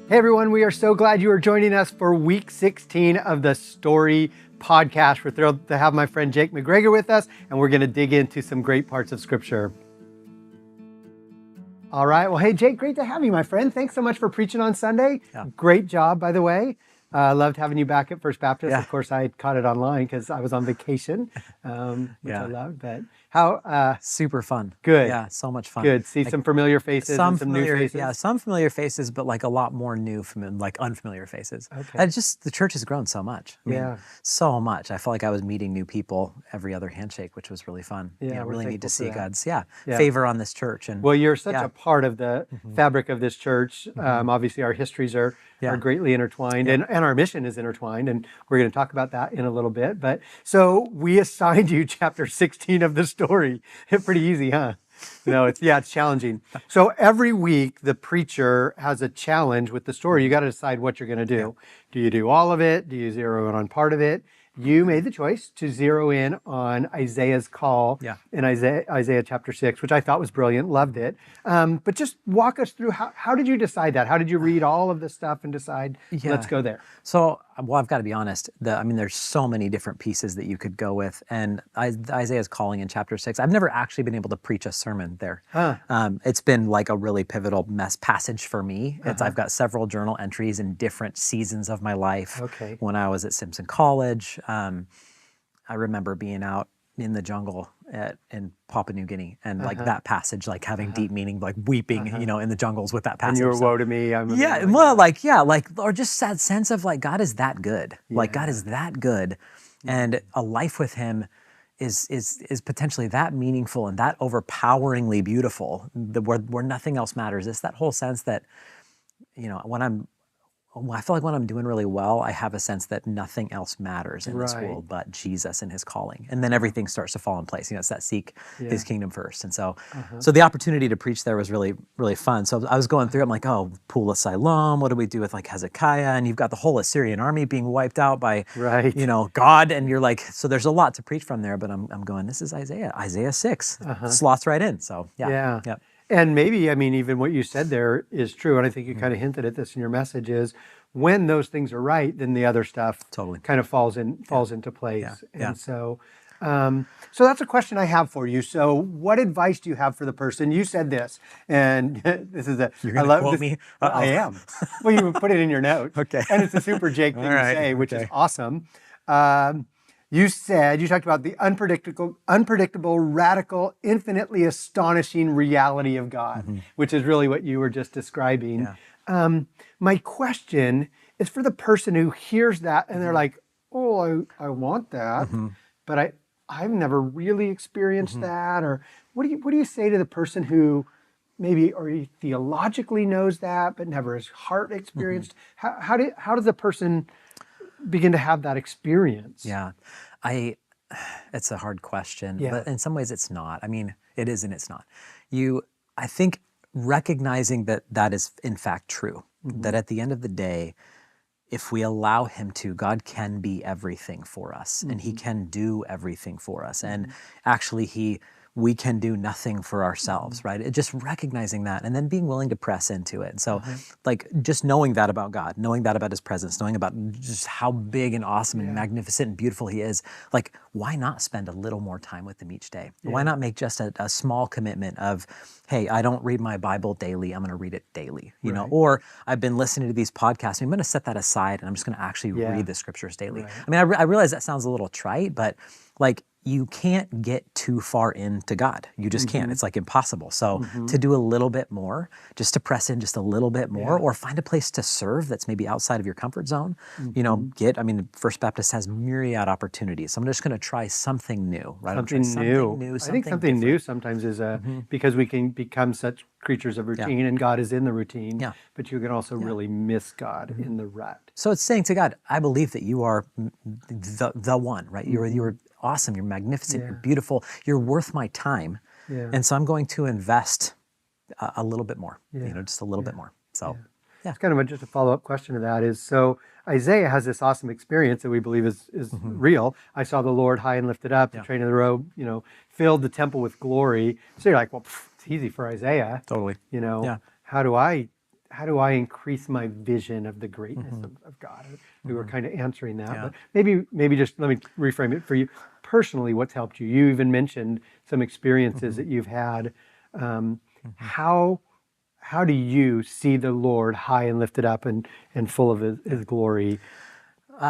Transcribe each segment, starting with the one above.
Hey everyone, we are so glad you are joining us for week 16 of the Story podcast. We're thrilled to have my friend Jake McGregor with us, and we're going to dig into some great parts of Scripture. All right, well, hey Jake, great to have you, my friend. Thanks so much for preaching on Sunday. Yeah. Great job, by the way. Loved having you back at First Baptist. Yeah. Of course, I caught it online because I was on vacation, which I Yeah. loved. But how Super fun. good? Yeah, so much fun. Good. See Like, some familiar faces some and some familiar, new faces. yeah, some familiar faces, but like a lot more new, like unfamiliar faces. Okay. The church has grown so much. I mean, Yeah. so much. I felt like I was meeting new people every other handshake, which was really fun. Yeah, we're really neat to thankful for see that. God's Yeah. favor on this church. And Well, you're such Yeah. a part of the fabric of this church. Obviously, our histories are Yeah. greatly intertwined, and our mission is intertwined, and we're going to talk about that in a little bit. But so we assigned you chapter 16 of the story. Pretty easy, huh? No, it's challenging. So every week, the preacher has a challenge with the story. You got to decide what you're going to do. Do you do all of it? Do you zero in on part of it? You made the choice to zero in on Isaiah's call in Isaiah chapter 6, which I thought was brilliant, loved it. But just walk us through, how did you decide that? How did you read all of this stuff and decide, let's go there? So, well, I've got to be honest. There's so many different pieces that you could go with. And Isaiah's calling in chapter 6, I've never actually been able to preach a sermon there. It's been like a really pivotal passage for me. I've got several journal entries in different seasons of my life. Okay. When I was at Simpson College, I remember being out in the jungle in Papua New Guinea, and like that passage, like having deep meaning, like weeping, in the jungles with that passage. And you were, woe to me. Or just that sense of like, God is that good. Like God is that good. And a life with him is potentially that meaningful and that overpoweringly beautiful, where nothing else matters. It's that whole sense that, I feel like when I'm doing really well, I have a sense that nothing else matters in this world but Jesus and his calling. And then everything starts to fall in place. It's that seek his kingdom first. And so the opportunity to preach there was really, really fun. So I was going through, I'm like, oh, Pool of Siloam, what do we do with like Hezekiah? And you've got the whole Assyrian army being wiped out by, God. And you're like, so there's a lot to preach from there, but I'm going, this is Isaiah 6. Slots right in. So yeah. And maybe, even what you said there is true. And I think you kind of hinted at this in your message is when those things are right, then the other stuff kind of falls into place. And so that's a question I have for you. So what advice do you have for the person? You said this, and this is You're going to quote me? I am. Well, you put it in your notes. Okay. And it's a super Jake thing to say, which is awesome. You talked about the unpredictable, radical, infinitely astonishing reality of God, which is really what you were just describing. Yeah. My question is for the person who hears that and they're like, oh, I want that, but I've never really experienced that. Or what do you say to the person who maybe or theologically knows that, but never his heart experienced? How does a person begin to have that experience? Yeah, it's a hard question, but in some ways it's not. It is and it's not. I think recognizing that is in fact true, that at the end of the day, if we allow him to, God can be everything for us and he can do everything for us. And actually we can do nothing for ourselves, right? Just recognizing that and then being willing to press into it. And so like just knowing that about God, knowing that about his presence, knowing about just how big and awesome and magnificent and beautiful he is, like why not spend a little more time with him each day? Why not make just a small commitment of, hey, I don't read my Bible daily, I'm going to read it daily, you know? Or I've been listening to these podcasts, I'm going to set that aside and I'm just going to actually read the scriptures daily. I realize that sounds a little trite, but like you can't get too far into God. You just can't. It's like impossible. So to do a little bit more, just to press in just a little bit more, or find a place to serve that's maybe outside of your comfort zone. First Baptist has myriad opportunities. So I'm just going to try something new, right? Something new. I think something different. new sometimes is because we can become such creatures of routine and God is in the routine, but you can also really miss God in the rut. So it's saying to God, I believe that you are the one, right? You're awesome, you're magnificent, you're beautiful, you're worth my time. And so I'm going to invest a little bit more, just a little bit more. So It's kind of just a follow-up question to that is, so Isaiah has this awesome experience that we believe is real. I saw the Lord high and lifted up, the train of the robe, filled the temple with glory. So you're like, well, it's easy for Isaiah. Totally. How do I do I increase my vision of the greatness of God? We were kind of answering that, Yeah. but maybe just let me reframe it for you personally. What's helped you? You even mentioned some experiences that you've had. How do you see the Lord high and lifted up and full of his glory?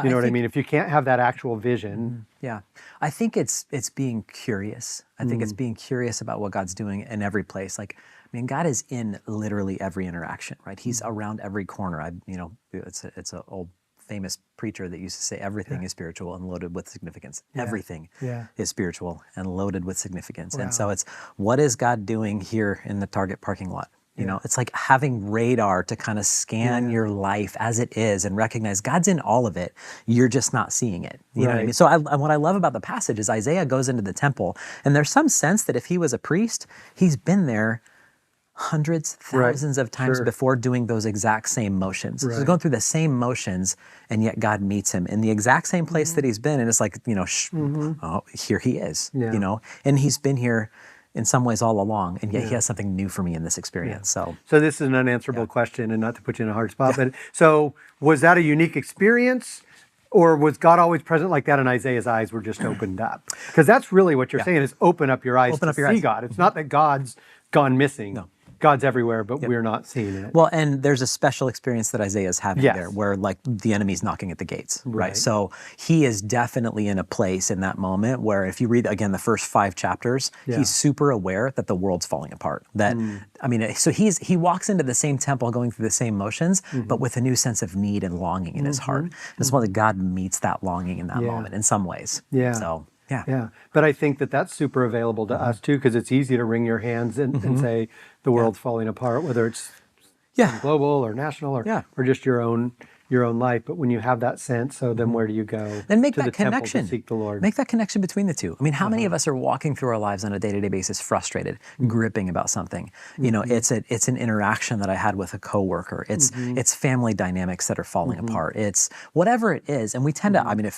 You know what I mean? If you can't have that actual vision. Yeah. I think it's being curious. I think it's being curious about what God's doing in every place. Like, I mean, God is in literally every interaction, right? He's around every corner. It's an old famous preacher that used to say everything is spiritual and loaded with significance. Everything is spiritual and loaded with significance. Wow. And so it's, what is God doing here in the Target parking lot? You know, it's like having radar to kind of scan your life as it is and recognize God's in all of it. You're just not seeing it. You know what I mean? So what I love about the passage is Isaiah goes into the temple, and there's some sense that if he was a priest, he's been there hundreds, thousands of times before doing those exact same motions. So he's going through the same motions, and yet God meets him in the exact same place that he's been. And it's like, you know, oh, here he is, you know, and he's been here in some ways all along, and yet he has something new for me in this experience. So this is an unanswerable question, and not to put you in a hard spot, but so was that a unique experience, or was God always present like that and Isaiah's eyes were just opened up? Because that's really what you're saying, is open up your eyes to see God. It's not that God's gone missing. No. God's everywhere, but we're not seeing it. Well, and there's a special experience that Isaiah's having there where like the enemy's knocking at the gates, right? So he is definitely in a place in that moment where if you read, again, the first 5 chapters, he's super aware that the world's falling apart. That, I mean, so he walks into the same temple going through the same motions, but with a new sense of need and longing in his heart. And it's one that God meets that longing in that moment in some ways. So, yeah. But I think that that's super available to us too, because it's easy to wring your hands and say the world's falling apart, whether it's global or national or just your own life. But when you have that sense, so then where do you go? Then make to that the temple connection. to seek the Lord. Make that connection between the two. I mean, how many of us are walking through our lives on a day-to-day basis, frustrated, gripping about something? You know, it's an interaction that I had with a coworker. It's family dynamics that are falling apart. It's whatever it is, and we tend to. I mean,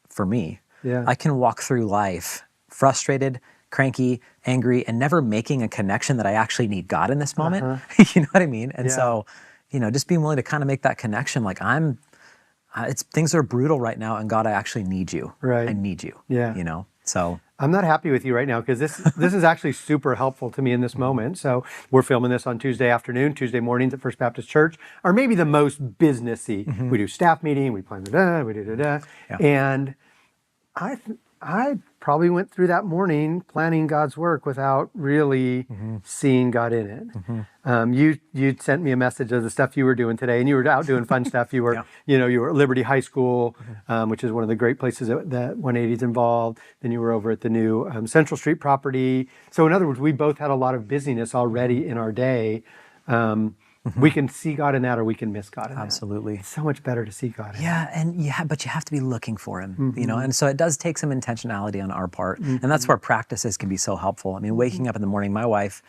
for me, I can walk through life frustrated, cranky, angry, and never making a connection that I actually need God in this moment. You know what I mean? And so, you know, just being willing to kind of make that connection, like things are brutal right now, and God, I actually need you. I need you. You know, so. I'm not happy with you right now because this is actually super helpful to me in this moment. So we're filming this on Tuesday afternoon. Tuesday mornings at First Baptist Church are maybe the most businessy. We do staff meeting, we plan we do and I probably went through that morning planning God's work without really seeing God in it. You sent me a message of the stuff you were doing today, and you were out doing fun stuff. You were, you were at Liberty High School, which is one of the great places that 180 is involved. Then you were over at the new Central Street property. So in other words, we both had a lot of busyness already in our day. We can see God in that, or we can miss God in that. Absolutely. It's so much better to see God in that. But you have to be looking for him, you know, and so it does take some intentionality on our part. And that's where practices can be so helpful. I mean, waking up in the morning, my wife,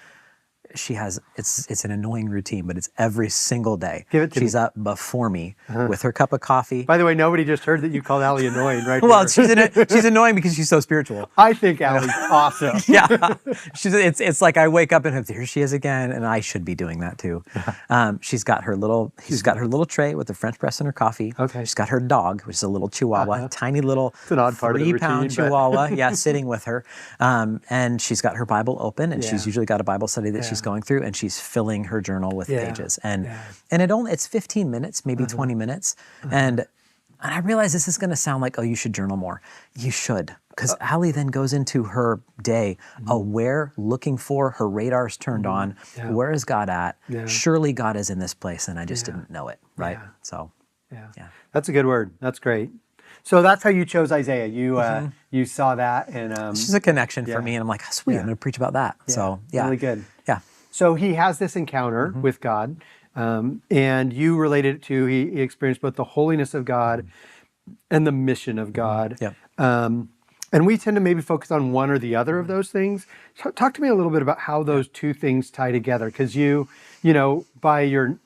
she has, it's an annoying routine, but it's every single day. Give it to She's me. up before me with her cup of coffee. By the way, nobody just heard that you called Allie annoying, right? Well, she's annoying because she's so spiritual. I think Allie's awesome. It's like I wake up and here she is again, and I should be doing that too. She's got her little tray with the French press in her coffee. Okay. She's got her dog, which is a little Chihuahua, tiny little It's an odd part of the 3-pound routine, Chihuahua, sitting with her. And she's got her Bible open, and she's usually got a Bible study that she's going through, and she's filling her journal with pages. And it's 15 minutes, maybe 20 minutes. And I realize this is going to sound like, oh, you should journal more. You should. Because Allie then goes into her day aware, looking for, her radar's turned on. Where is God at? Surely God is in this place, and I just didn't know it, right? So, That's a good word. That's great. So that's how you chose Isaiah. You saw that, and it's just a connection for me, and I'm like, oh, sweet, I'm going to preach about that. So, really good. Yeah. So he has this encounter with God, and you related it to he experienced both the holiness of God and the mission of God. And we tend to maybe focus on one or the other of those things. Talk to me a little bit about how those two things tie together, because you by your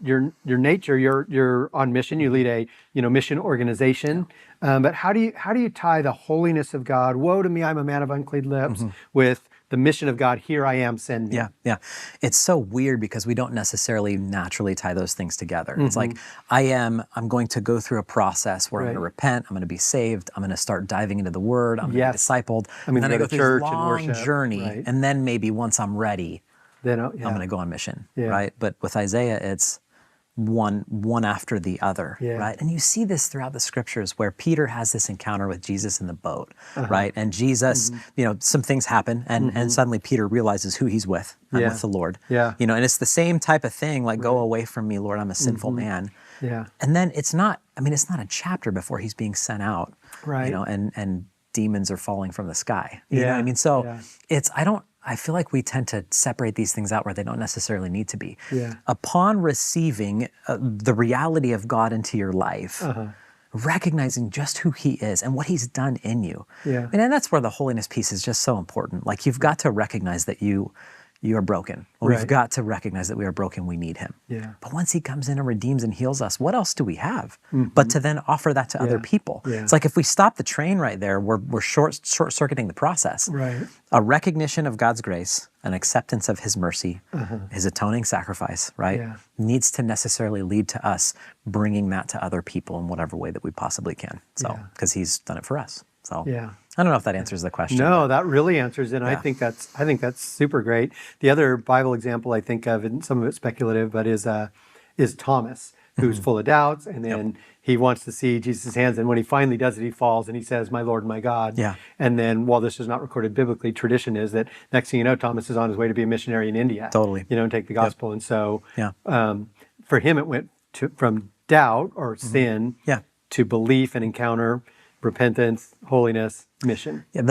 nature, you're on mission. You lead a mission organization. But how do you tie the holiness of God? Woe to me, I'm a man of unclean lips. With the mission of God, here I am, send me. Yeah, yeah. It's so weird because we don't necessarily naturally tie those things together. It's like, I'm going to go through a process where I'm going to repent, I'm going to be saved, I'm going to start diving into the Word, I'm going to be discipled, I'm going to go to church and long worship. journey, and then maybe once I'm ready, then I'm going to go on mission, right? But with Isaiah, it's one after the other, right? And you see this throughout the scriptures where Peter has this encounter with Jesus in the boat, right? And Jesus, some things happen, and suddenly Peter realizes who he's with. I'm with the Lord. Yeah. And it's the same type of thing, like, go away from me, Lord, I'm a sinful man. Yeah. And then it's not a chapter before he's being sent out, right? And demons are falling from the sky. You know what I mean? So I feel like we tend to separate these things out where they don't necessarily need to be. Yeah. Upon receiving the reality of God into your life, recognizing just who he is and what he's done in you. Yeah. And that's where the holiness piece is just so important. Like, you've got to recognize that you are broken. We've got to recognize that we are broken. We need him. Yeah. But once he comes in and redeems and heals us, what else do we have but to then offer that to other people? Yeah. It's like, if we stop the train right there, we're short-circuiting the process. Right. A recognition of God's grace, an acceptance of his mercy, his atoning sacrifice, right, needs to necessarily lead to us bringing that to other people in whatever way that we possibly can. So, because he's done it for us. So, I don't know if that answers the question. No, that really answers it. And I think that's super great. The other Bible example I think of, and some of it's speculative, but is Thomas, who's full of doubts, and then he wants to see Jesus' hands, and when he finally does it, he falls and he says, "My Lord, my God." Yeah. And then, while this is not recorded biblically, tradition is that next thing you know, Thomas is on his way to be a missionary in India. Totally. And take the gospel. And so, Yeah. For him, it went from doubt or sin to belief and encounter, repentance, holiness, mission. Yeah,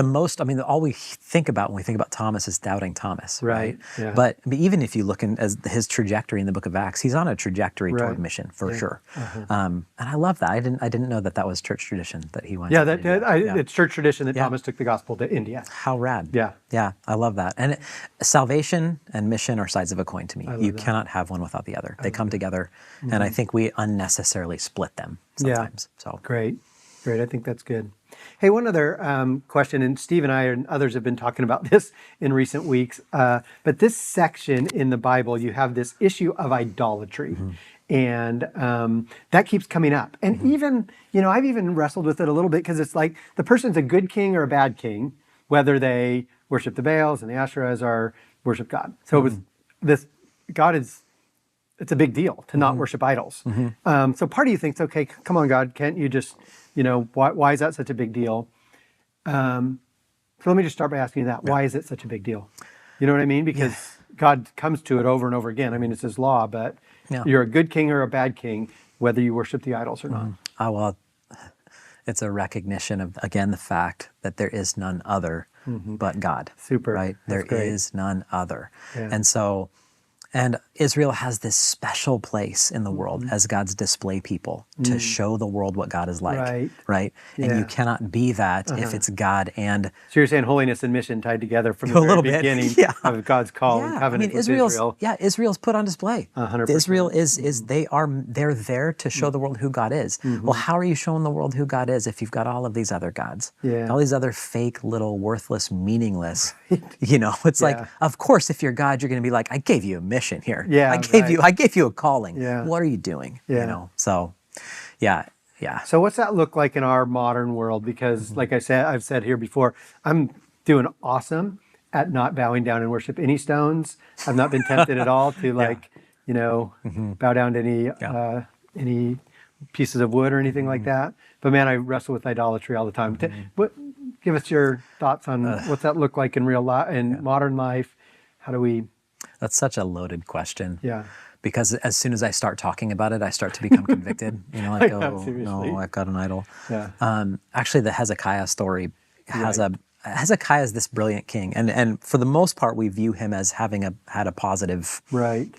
all we think about when we think about Thomas is doubting Thomas, right? Yeah. But even if you look as his trajectory in the book of Acts, he's on a trajectory toward mission for sure. And I love that. I didn't know that was church tradition that he went. It's church tradition that Thomas took the gospel to India. How rad! Yeah, I love that. And salvation and mission are sides of a coin to me. You cannot have one without the other. They come together, and I think we unnecessarily split them sometimes. So Great. I think that's good. Hey, one other question, and Steve and I and others have been talking about this in recent weeks, but this section in the Bible, you have this issue of idolatry, and that keeps coming up. And even, I've even wrestled with it a little bit, because it's like the person's a good king or a bad king, whether they worship the Baals and the Asherahs or worship God. So it was this, it's a big deal to not worship idols. So part of you thinks, okay, come on, God, can't you just, why is that such a big deal? So let me just start by asking you that. Why is it such a big deal? You know what I mean? Because God comes to it over and over again. I mean, it's his law, but you're a good king or a bad king, whether you worship the idols or not. Well, it's a recognition of, again, the fact that there is none other but God. Super. Right? That's There great. is none other. Yeah. And Israel has this special place in the world as God's display people to show the world what God is like, right? And you cannot be that if it's God and... So you're saying holiness and mission tied together from the very beginning of God's call and covenant with Israel. Yeah, Israel's put on display. 100%. Israel is they're there to show the world who God is. Well, how are you showing the world who God is if you've got all of these other gods? All these other fake, little, worthless, meaningless, it's like, of course, if you're God, you're going to be like, I gave you a mission here. I gave you a calling. What are you doing? So So what's that look like in our modern world? Because like I've said here before, I'm doing awesome at not bowing down and worship any stones. I've not been tempted at all to bow down to any pieces of wood or anything like that. But man, I wrestle with idolatry all the time. Give us your thoughts on what's that look like in real life, in modern life. How do we... That's such a loaded question. Yeah. Because as soon as I start talking about it, I start to become convicted. Like, oh, no, I've got an idol. Yeah. Actually, the Hezekiah story Hezekiah is this brilliant king. And for the most part, we view him as having had a positive, reign.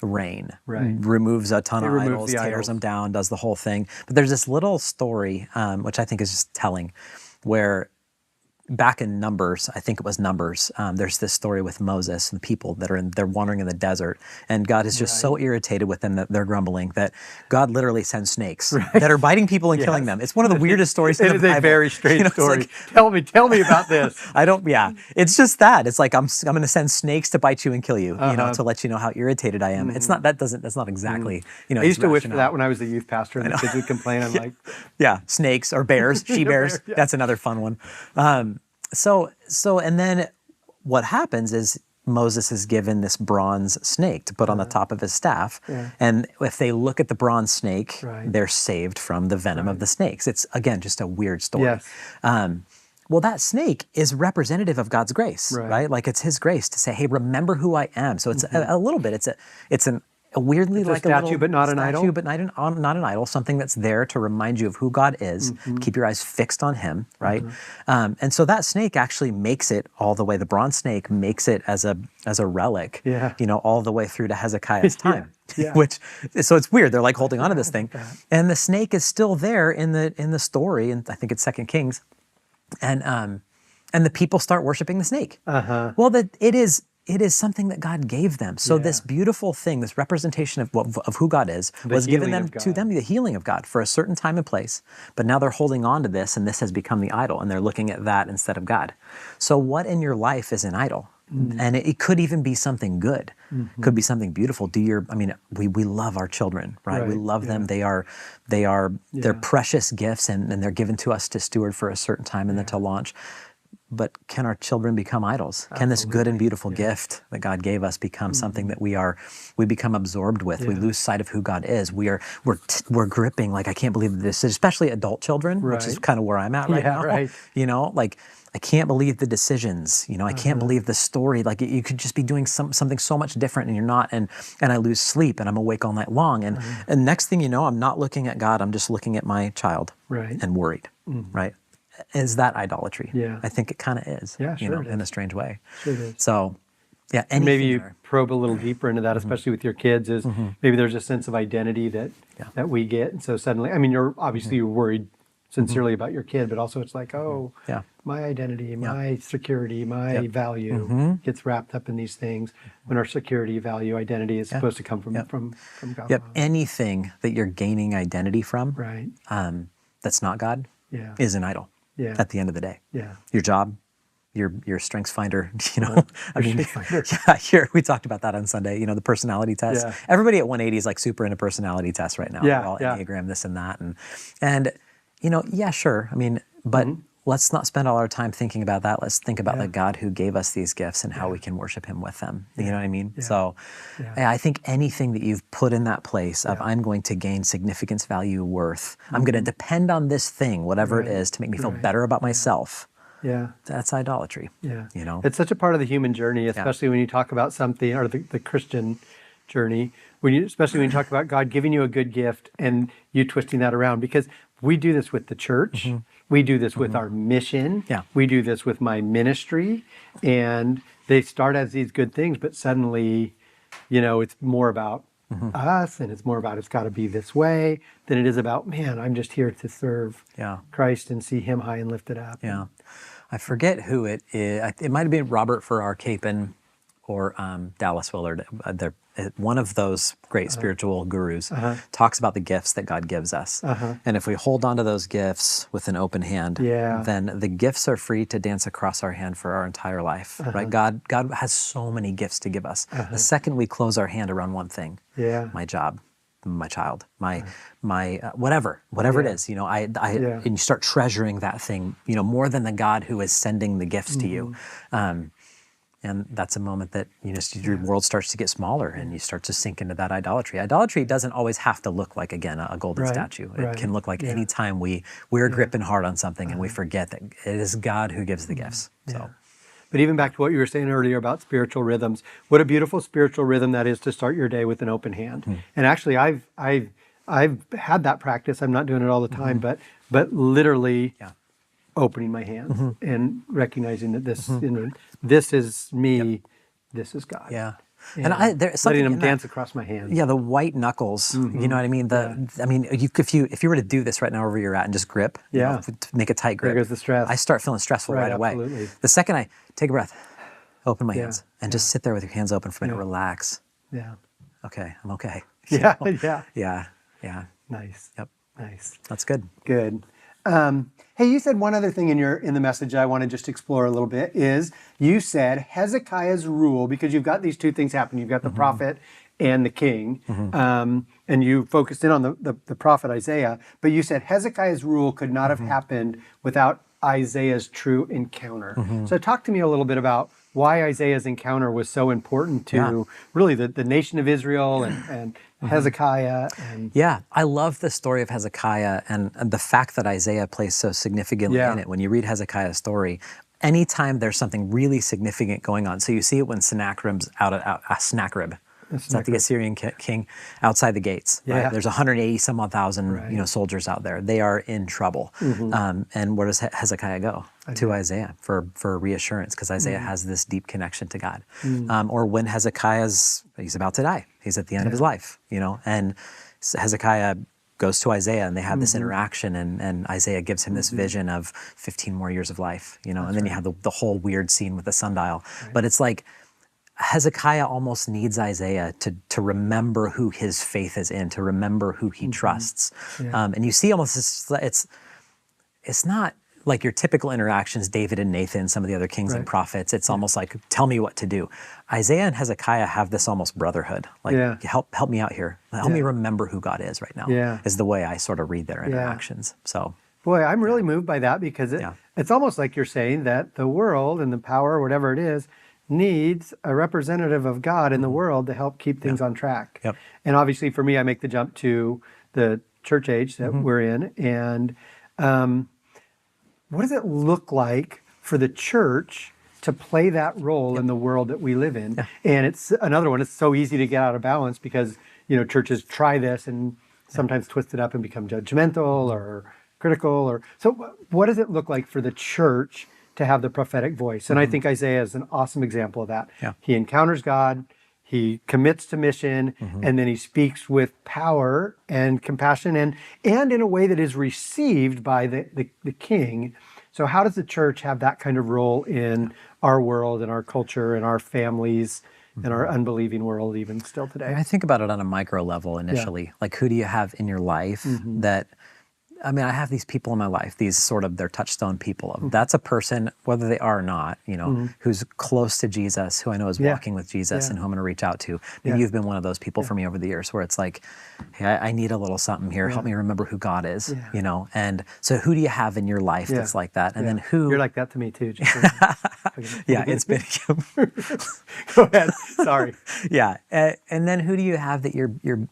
Removes a ton of idols, tears them down, does the whole thing. But there's this little story, which I think is just telling, where back in Numbers, I think it was Numbers, there's this story with Moses and the people that they're wandering in the desert, and God is just so irritated with them that they're grumbling that God literally sends snakes that are biting people and killing them. It's one of the weirdest stories in the Bible. It is a very strange story. Like, tell me about this. It's just that. It's like, I'm going to send snakes to bite you and kill you, to let you know how irritated I am. It's not, that's not exactly, I used to wish for that when I was a youth pastor and the kids would complain. I'm like, snakes or bears, she-bears. That's another fun one. And then what happens is Moses is given this bronze snake to put on the top of his staff. And if they look at the bronze snake, they're saved from the venom of the snakes. It's, again, just a weird story. Well, that snake is representative of God's grace, right? Like, it's his grace to say, hey, remember who I am. So it's a little bit, it's a weirdly like a statue, but not an idol. But not an idol, something that's there to remind you of who God is, keep your eyes fixed on him, right? And so that snake actually makes it all the way, the bronze snake makes it as a relic, all the way through to Hezekiah's time. So it's weird. They're like holding on to this thing. And the snake is still there in the story, and I think it's 2 Kings. And the people start worshiping the snake. Well, it is something that God gave them. So this beautiful thing, this representation of who God is, was given to them, the healing of God for a certain time and place. But now they're holding on to this, and this has become the idol, and they're looking at that instead of God. So what in your life is an idol? And it could even be something good. Could be something beautiful. We love our children, right? We love them. They're precious gifts, and they're given to us to steward for a certain time and then to launch. But can our children become idols? Absolutely. Can this good and beautiful gift that God gave us become something that we become absorbed with? We lose sight of who God is. We're gripping, like, I can't believe this, especially adult children, which is kind of where I'm at right now. Like, I can't believe the decisions, I can't believe the story. Like, you could just be doing something so much different and you're not, and I lose sleep and I'm awake all night long. And next thing you know, I'm not looking at God, I'm just looking at my child and worried, right? Is that idolatry? I think it kind of is, in a strange way. Sure it is. So, maybe you probe a little deeper into that, especially with your kids, is maybe there's a sense of identity that we get. And so suddenly, you're obviously you're worried sincerely about your kid, but also it's like, my identity, my security, my value gets wrapped up in these things when our security, value, identity is supposed to come from God. Anything that you're gaining identity from, that's not God, is an idol. At the end of the day, your job, your strengths finder, we talked about that on Sunday. The personality test. Everybody at 180 is like super into personality tests right now. They're all Enneagram, this and that, and sure. But let's not spend all our time thinking about that. Let's think about the God who gave us these gifts and how we can worship him with them. You know what I mean? So I think anything that you've put in that place of I'm going to gain significance, value, worth, I'm going to depend on this thing, whatever it is, to make me feel better about myself. That's idolatry. It's such a part of the human journey, especially when you talk about something, or the Christian journey, especially when you talk about God giving you a good gift and you twisting that around, because we do this with the church. We do this with our mission. We do this with my ministry. And they start as these good things, but suddenly, it's more about us, and it's more about it's got to be this way than it is about, man, I'm just here to serve Christ and see him high and lifted up. I forget who it is. It might have been Robert Farrar Capon or Dallas Willard. One of those great spiritual gurus talks about the gifts that God gives us. And if we hold on to those gifts with an open hand, then the gifts are free to dance across our hand for our entire life. Right? God has so many gifts to give us. The second we close our hand around one thing, my job, my child, my whatever it is, and you start treasuring that thing, more than the God who is sending the gifts to you. And that's a moment that your world starts to get smaller, and you start to sink into that idolatry. Idolatry doesn't always have to look like, again, a golden statue. It can look like any time we're gripping hard on something and we forget that it is God who gives the gifts. So. But even back to what you were saying earlier about spiritual rhythms, what a beautiful spiritual rhythm that is to start your day with an open hand. And actually, I've had that practice. I'm not doing it all the time, but literally. Opening my hands and recognizing that this, this is me, this is God. And there's something letting them dance across my hands. Yeah, the white knuckles. You know what I mean? I mean, if you were to do this right now wherever you're at and just grip, you know, to make a tight grip, there goes the stress. I start feeling stressful right away. Absolutely. The second I take a breath, open my hands, and just sit there with your hands open for a minute, relax. Yeah. Okay, I'm okay. Yeah, Yeah. Nice. Yep. Nice. That's good. Good. Hey, you said one other thing in the message I want to just explore a little bit is you said Hezekiah's rule, because you've got these two things happening. You've got the prophet and the king, and you focused in on the prophet Isaiah, but you said Hezekiah's rule could not have happened without Isaiah's true encounter. So talk to me a little bit about why Isaiah's encounter was so important to really the nation of Israel and Hezekiah. Yeah, I love the story of Hezekiah and the fact that Isaiah plays so significantly in it. When you read Hezekiah's story, anytime there's something really significant going on, so you see it when Sennacherib's Sennacherib. It's not the Assyrian king outside the gates. Right? There's 180 some odd thousand soldiers out there. They are in trouble. And where does Hezekiah go? To Isaiah for reassurance, because Isaiah has this deep connection to God. Or when he's about to die. He's at the end of his life, you know, and Hezekiah goes to Isaiah and they have this interaction and Isaiah gives him this vision of 15 more years of life, you know, and then you have the whole weird scene with the sundial. But it's like, Hezekiah almost needs Isaiah to remember who his faith is in, to remember who he trusts. And you see almost this, it's not like your typical interactions, David and Nathan, some of the other kings and prophets. It's almost like, tell me what to do. Isaiah and Hezekiah have this almost brotherhood. Like, help me out here. Help me remember who God is right now, is the way I sort of read their interactions. So, boy, I'm really moved by that, because it's almost like you're saying that the world and the power, whatever it is, needs a representative of God in the world to help keep things on track. And obviously for me, I make the jump to the church age that we're in. And what does it look like for the church to play that role in the world that we live in? And it's another one, it's so easy to get out of balance because, you know, churches try this and sometimes twist it up and become judgmental or critical. So what does it look like for the church to have the prophetic voice? And I think Isaiah is an awesome example of that. He encounters God, he commits to mission, and then he speaks with power and compassion and in a way that is received by the king. So how does the church have that kind of role in our world and our culture and our families and our unbelieving world even still today? I think about it on a micro level initially. Like, who do you have in your life that, I mean, I have these people in my life, these sort of, they're touchstone people. That's a person, whether they are or not, you know, who's close to Jesus, who I know is walking with Jesus and who I'm going to reach out to. Maybe you've been one of those people for me over the years where it's like, hey, I need a little something here. Help me remember who God is, you know? And so who do you have in your life that's like that? And then who... You're like that to me too. It's been... Go ahead. Sorry. And then who do you have that you're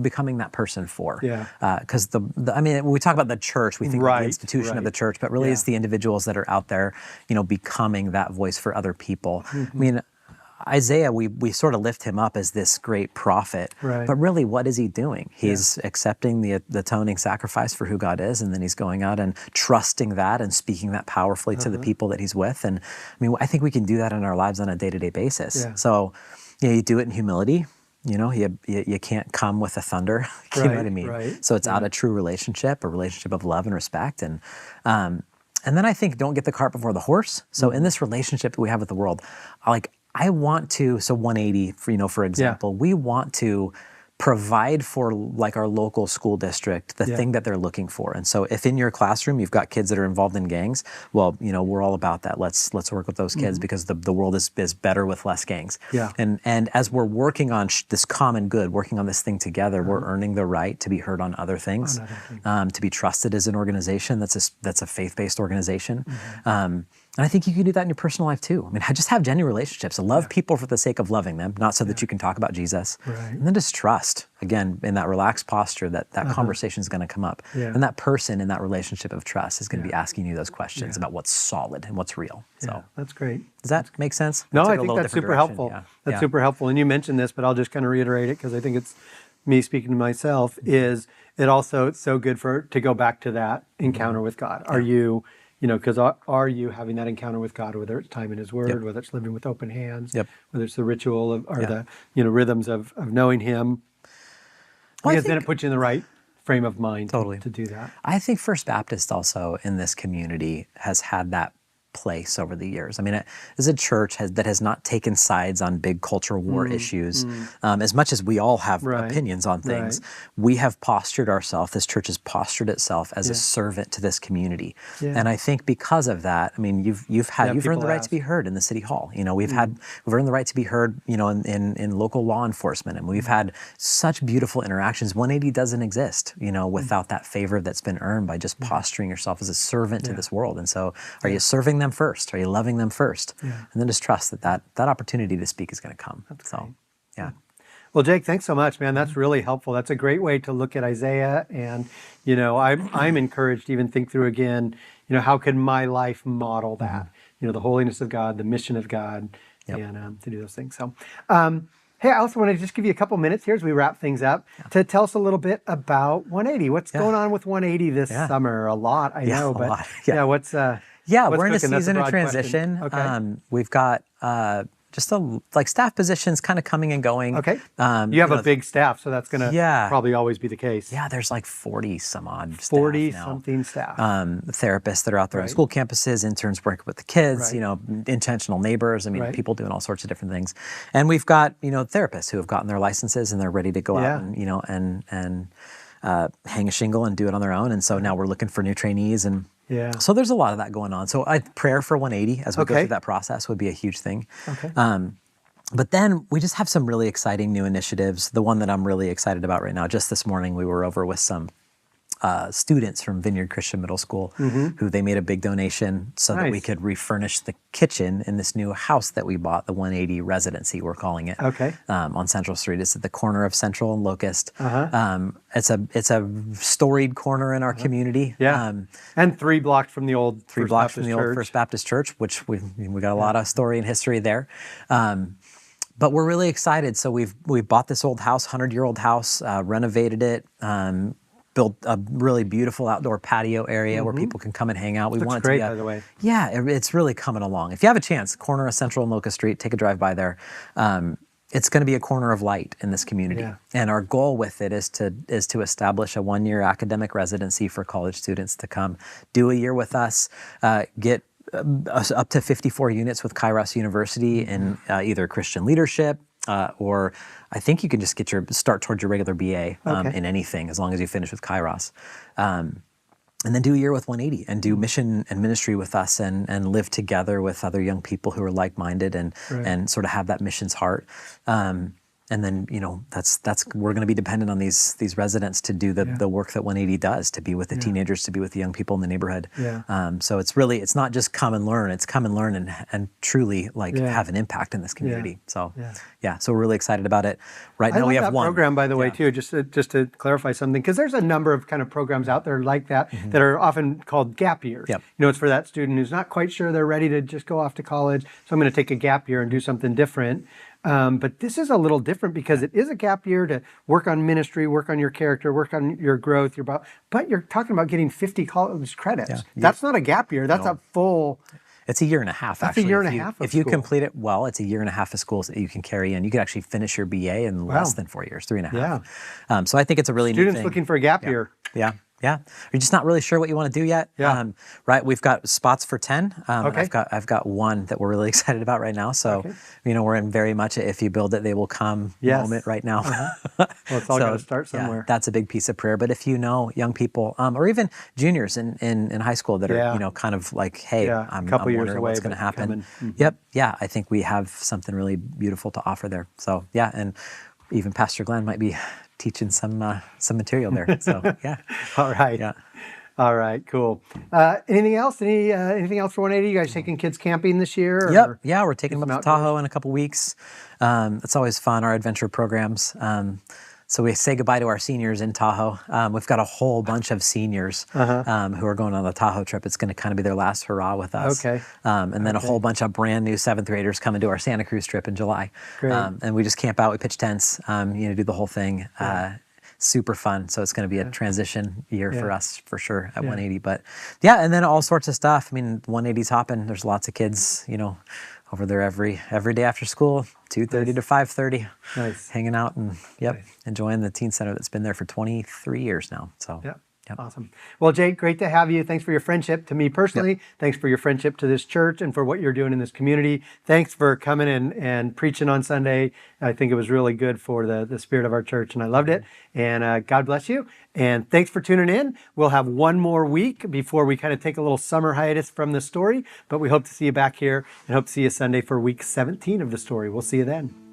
becoming that person for? Because I mean, when we talk about the church, we think of the institution of the church, but really it's the individuals that are out there, you know, becoming that voice for other people. I mean, Isaiah, we sort of lift him up as this great prophet, but really what is he doing? He's accepting the atoning sacrifice for who God is, and then he's going out and trusting that and speaking that powerfully to the people that he's with. And I mean, I think we can do that in our lives on a day-to-day basis. So, you know, you do it in humility. You know, you can't come with a thunder. You know what I mean? So it's out of true relationship, a relationship of love and respect. And then I think don't get the cart before the horse. So in this relationship that we have with the world, I want to, so 180, for example, we want to provide for like our local school district the thing that they're looking for. And so if in your classroom you've got kids that are involved in gangs, well, you know, we're all about that. Let's work with those kids because the world is better with less gangs. And as we're working on this common good, working on this thing together, we're earning the right to be heard on other things, to be trusted as an organization that's a faith-based organization. And I think you can do that in your personal life too. I mean, just have genuine relationships. Love people for the sake of loving them, not so that you can talk about Jesus. And then just trust, again, in that relaxed posture that conversation is going to come up. And that person in that relationship of trust is going to be asking you those questions about what's solid and what's real. So that's great. Does that make sense? No, I think that's super helpful. That's super helpful. And you mentioned this, but I'll just kind of reiterate it because I think it's me speaking to myself, is it's so good to go back to that encounter with God. Are you because are you having that encounter with God, whether it's time in His Word, whether it's living with open hands, whether it's the ritual or the rhythms of knowing Him, because then it puts you in the right frame of mind to do that. I think First Baptist also in this community has had that place over the years. I mean, it is a church that has not taken sides on big culture war issues. As much as we all have opinions on things, we have postured ourselves, this church has postured itself as a servant to this community. And I think because of that, I mean, you've earned the right to be heard in the city hall. We've earned the right to be heard, in local law enforcement, and we've had such beautiful interactions. 180 doesn't exist, without that favor that's been earned by just posturing yourself as a servant to this world. And so, are you serving them first? Are you loving them first? And then just trust that opportunity to speak is going to come. Yeah. Well, Jake, thanks so much, man. That's really helpful. That's a great way to look at Isaiah. And, I'm encouraged to even think through again, how can my life model that? The holiness of God, the mission of God, and to do those things. So, hey, I also want to just give you a couple minutes here as we wrap things up to tell us a little bit about 180. What's going on with 180 this summer? A lot, I know, but lot. what's we're in a season of transition. Okay. We've got just staff positions kind of coming and going. Okay. You have a big staff, so that's going to probably always be the case. Yeah, there's 40 some odd staff 40 now. something staff. Therapists that are out there on school campuses, interns working with the kids, intentional neighbors. I mean, people doing all sorts of different things. And we've got, therapists who have gotten their licenses and they're ready to go out and hang a shingle and do it on their own. And so now we're looking for new trainees and so there's a lot of that going on. So prayer for 180 as we go through that process would be a huge thing. Okay. But then we just have some really exciting new initiatives. The one that I'm really excited about right now, just this morning we were over with some students from Vineyard Christian Middle School who they made a big donation so that we could refurnish the kitchen in this new house that we bought, the 180 Residency, we're calling it, on Central Street. It's at the corner of Central and Locust. It's a storied corner in our community. And 3 blocks from the old First Baptist Church, which we got a lot of story and history there. But we're really excited. So we've bought this old house, 100-year-old house, renovated it, built a really beautiful outdoor patio area where people can come and hang out. We want it to great, be by the way. Yeah, it's really coming along. If you have a chance, corner of Central and Locust Street, take a drive by there. It's going to be a corner of light in this community. And our goal with it is to establish a 1-year academic residency for college students to come do a year with us, get up to 54 units with Kairos University in either Christian leadership, or I think you can just start towards your regular BA in anything as long as you finish with Kairos. And then do a year with 180 and do mission and ministry with us and live together with other young people who are like-minded and sort of have that missions heart. And then, that's we're going to be dependent on these residents to do the work that 180 does, to be with the teenagers, to be with the young people in the neighborhood. So it's not just come and learn, it's come and learn and truly have an impact in this community. So so we're really excited about it. Right now we have one program, by the way, too, just to clarify something, because there's a number of kind of programs out there like that that are often called gap years. It's for that student who's not quite sure they're ready to just go off to college, so I'm going to take a gap year and do something different. But this is a little different because it is a gap year to work on ministry, work on your character, work on your growth, but you're talking about getting 50 college credits. That's not a gap year. That's a full... It's a year and a half, actually. That's a year and a half If you complete it well, it's a year and a half of school that you can carry in. You could actually finish your BA in less than 4 years, 3.5. So I think it's a really neat thing. Students looking for a gap year. Yeah. You're just not really sure what you want to do yet. Right. We've got spots for 10. I've got one that we're really excited about right now. So, we're in very much a if you build it, they will come moment right now. Well, it's all got to start somewhere. That's a big piece of prayer. But if young people, or even juniors in high school that are, kind of like, hey, I'm years away, what's going to happen. I think we have something really beautiful to offer there. So, and even Pastor Glen might be teaching some material there. So All right. All right. Cool. Anything else? Anything else for 180? You guys taking kids camping this year? We're taking them up to Tahoe in a couple weeks. It's always fun. Our adventure programs. So we say goodbye to our seniors in Tahoe. We've got a whole bunch of seniors who are going on the Tahoe trip. It's going to kind of be their last hurrah with us. And then a whole bunch of brand new 7th graders coming to our Santa Cruz trip in July. Great. And we just camp out. We pitch tents, do the whole thing. super fun. So it's going to be a transition year for us for sure at 180. But yeah, and then all sorts of stuff. I mean, 180's hopping. There's lots of kids, over there every day after school, 2:30 to 5:30, hanging out and enjoying the teen center that's been there for 23 years now. So Yep. Awesome. Well, Jake, great to have you. Thanks for your friendship to me personally. Thanks for your friendship to this church and for what you're doing in this community. Thanks for coming and preaching on Sunday. I think it was really good for the spirit of our church, and I loved it. And God bless you. And thanks for tuning in. We'll have one more week before we kind of take a little summer hiatus from the story, but we hope to see you back here and hope to see you Sunday for week 17 of the story. We'll see you then.